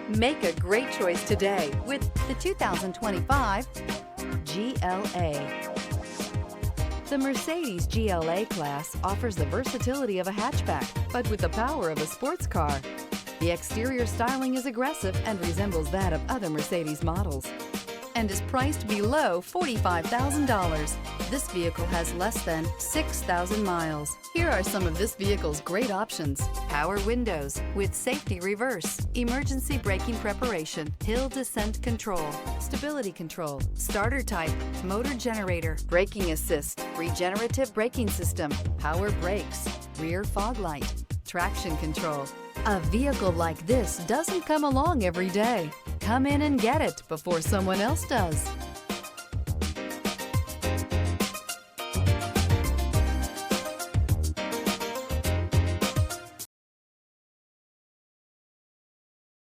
Make a great choice today with the 2025 GLA. The Mercedes GLA class offers the versatility of a hatchback, but with the power of a sports car. The exterior styling is aggressive and resembles that of other Mercedes models, and is priced below $45,000. This vehicle has less than 6,000 miles. Here are some of this vehicle's great options: power windows with safety reverse, emergency braking preparation, hill descent control, stability control, starter type, motor generator, braking assist, regenerative braking system, power brakes, rear fog light, traction control. A vehicle like this doesn't come along every day. Come in and get it before someone else does.